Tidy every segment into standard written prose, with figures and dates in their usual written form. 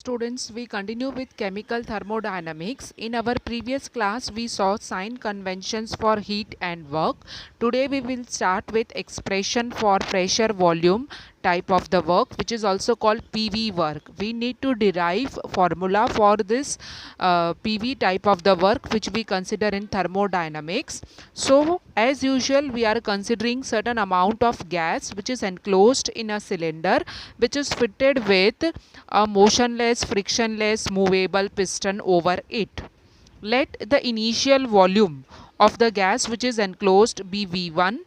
students, we continue with chemical thermodynamics. In our previous class, we saw sign conventions for heat and work. Today, we will start with expression for pressure volume type of the work, which is also called PV work. We need to derive formula for this PV type of the work, which we consider in thermodynamics. So, as usual, we are considering certain amount of gas which is enclosed in a cylinder, which is fitted with a motionless, frictionless, movable piston over it. Let the initial volume of the gas which is enclosed be V1,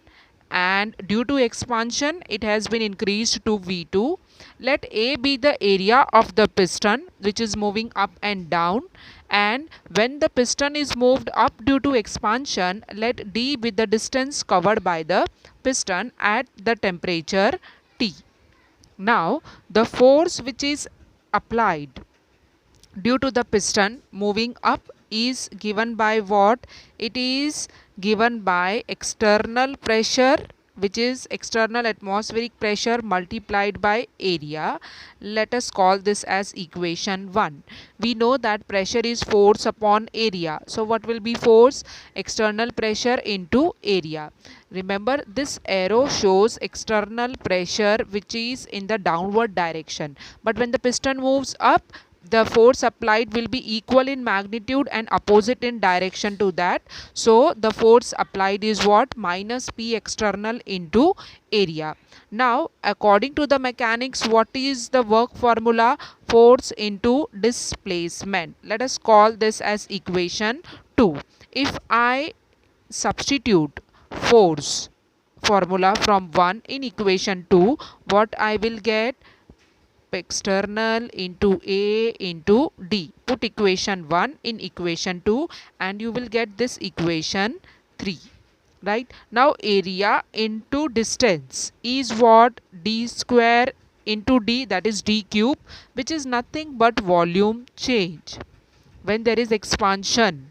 and due to expansion it has been increased to V2. Let A be the area of the piston which is moving up and down, and when the piston is moved up due to expansion, let D be the distance covered by the piston at the temperature T. Now, the force which is applied due to the piston moving up is given by what? It is given by external pressure, which is external atmospheric pressure multiplied by area. Let us call this as equation 1. We know that pressure is force upon area. So what will be force? External pressure into area. Remember, this arrow shows external pressure which is in the downward direction. But when the piston moves up, the force applied will be equal in magnitude and opposite in direction to that. So the force applied is what? Minus P external into area. Now, according to the mechanics, what is the work formula? Force into displacement. Let us call this as equation 2. If I substitute force formula from 1 in equation 2, what I will get? External into A into D. Put equation 1 in equation 2 and you will get this equation 3. Right? Now area into distance is what? D square into D, that is D cube, which is nothing but volume change. When there is expansion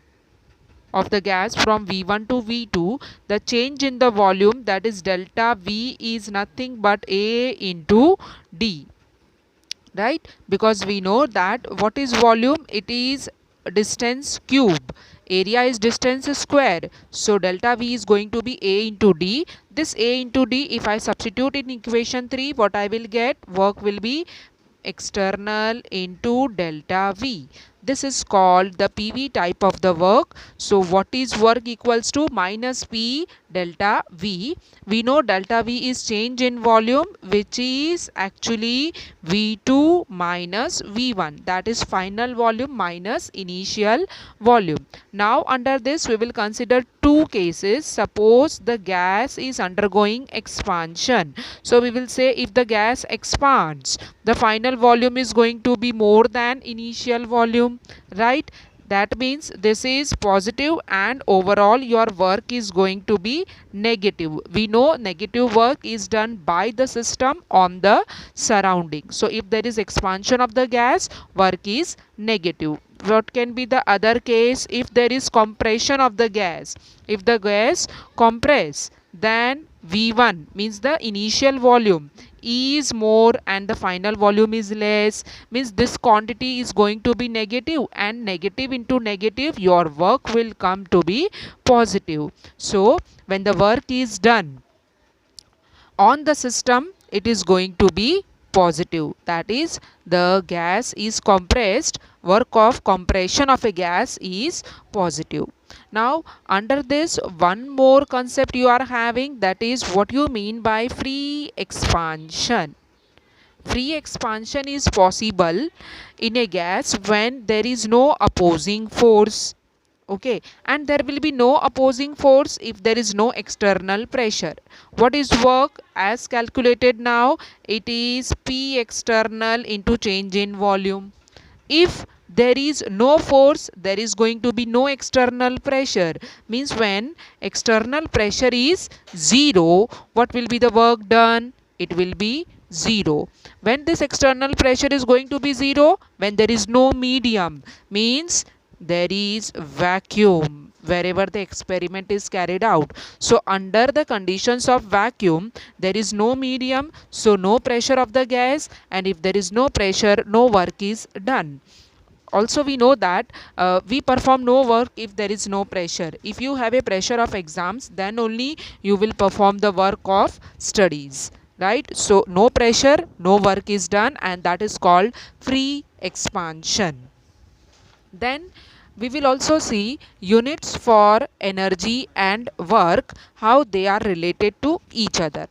of the gas from V1 to V2, the change in the volume, that is delta V, is nothing but A into D. Right? Because we know that what is volume? It is distance cube. Area is distance square. So delta V is going to be A into D. This A into D, if I substitute in equation 3, what I will get? Work will be external into delta V. This is called the PV type of the work. So what is work equals to? Minus P delta V. We know delta V is change in volume, which is actually V2 minus V1. That is final volume minus initial volume. Now under this we will consider two cases. Suppose the gas is undergoing expansion. So we will say if the gas expands, the final volume is going to be more than initial volume, right? That means this is positive and overall your work is going to be negative. We know negative work is done by the system on the surrounding. So if there is expansion of the gas, work is negative. What can be the other case? If there is compression of the gas, if the gas compress, then V1 means the initial volume is more and the final volume is less, means this quantity is going to be negative, and negative into negative, your work will come to be positive. So when the work is done on the system, it is going to be positive. That is, the gas is compressed, work of compression of a gas is positive. Now under this, one more concept you are having, that is what you mean by free expansion. Free expansion is possible in a gas when there is no opposing force. Okay, and there will be no opposing force if there is no external pressure. What is work as calculated now? It is P external into change in volume. If there is no force, there is going to be no external pressure. Means when external pressure is 0, what will be the work done? It will be 0. When this external pressure is going to be 0? When there is no medium, means there is vacuum. wherever the experiment is carried out. So under the conditions of vacuum, there is no medium, so no pressure of the gas, and if there is no pressure, no work is done. Also we know that we perform no work if there is no pressure. If you have a pressure of exams, then only you will perform the work of studies, right? So no pressure, no work is done, and that is called free expansion. Then we will also see units for energy and work, how they are related to each other.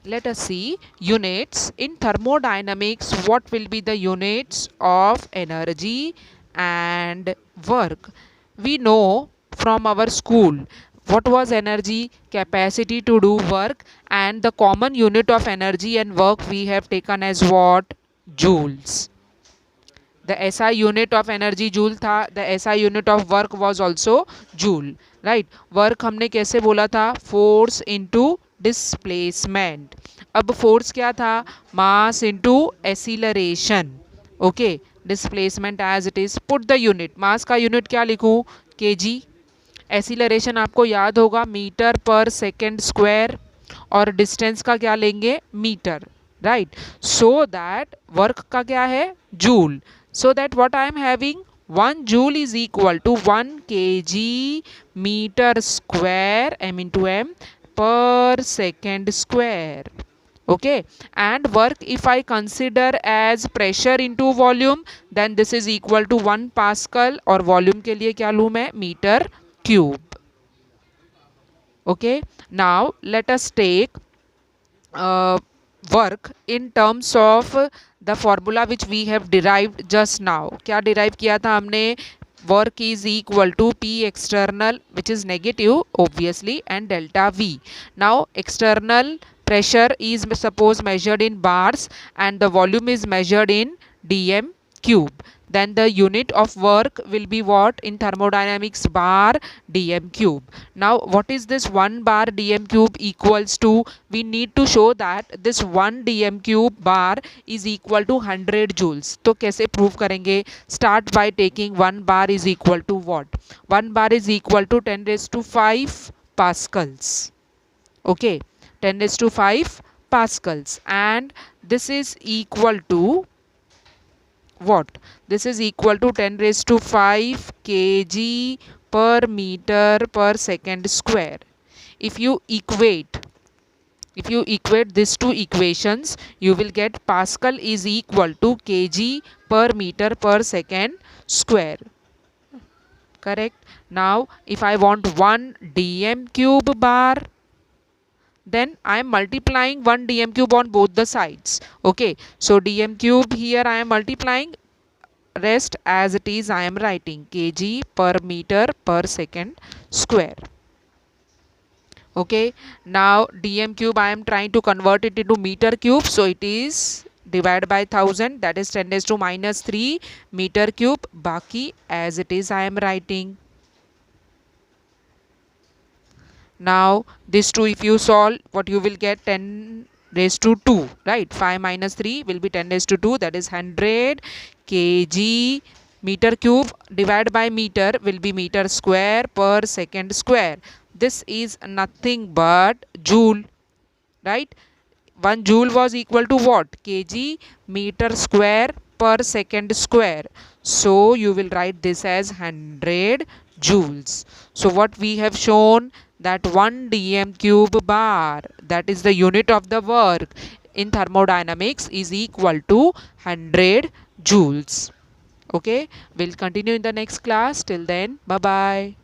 Let us see units. In thermodynamics, what will be the units of energy and work? We know from our school what was energy, capacity to do work, and the common unit of energy and work we have taken as what? Joules. The SI unit of energy joule था, the SI unit of work was also joule, right? Work हमने कैसे बोला था? Force into displacement. अब force क्या था? Mass into acceleration. Okay, displacement as it is. Put the unit. Mass का unit क्या लिखूं? केजी. एक्सीलरेशन आपको याद होगा मीटर पर सेकेंड स्क्वायर, और डिस्टेंस का क्या लेंगे? Metre, right? So that work का क्या है? Joule. So that what I am having, 1 joule is equal to 1 kg meter square, m into m, per second square. Okay, and work if I consider as pressure into volume, then this is equal to 1 pascal, और volume के लिए क्या लूँ मैं? meter cube. Okay, now let us take work in terms of the formula which we have derived just now. क्या derive किया था हमने? Work is equal to P external, which is negative obviously, and delta V. Now external pressure is suppose measured in bars, and the volume is measured in dm cube. Then the unit of work will be what in thermodynamics? Bar dm cube. Now what is this 1 bar dm cube equals to? We need to show that this 1 dm cube bar is equal to 100 joules. तो कैसे prove करेंगे? Start by taking 1 bar is equal to what? 1 bar is equal to 10 raised to 5 pascals. Okay, 10 raised to 5 pascals, and this is equal to what? This is equal to 10 raised to 5 kg per meter per second square. If you equate these two equations, you will get Pascal is equal to kg per meter per second square. Correct? Now if I want 1 dm cube bar, then I am multiplying 1 dm cube on both the sides. Okay, so dm cube here I am multiplying, rest as it is I am writing kg per meter per second square. Okay, now dm cube I am trying to convert it into meter cube, so it is divided by 1000, that is 10 raised to minus 3 meter cube. Baki as it is I am writing. Now this 2 if you solve, what you will get? 10 raised to 2, right? 5 minus 3 will be 10 raised to 2, that is 100 kg meter cube divided by meter will be meter square per second square. This is nothing but joule, right? 1 joule was equal to what? Kg meter square per second square. So you will write this as 100 joules. So what we have shown, that 1 dm cube bar, that is the unit of the work in thermodynamics, is equal to 100 joules. Okay, we'll continue in the next class. Till then, bye bye.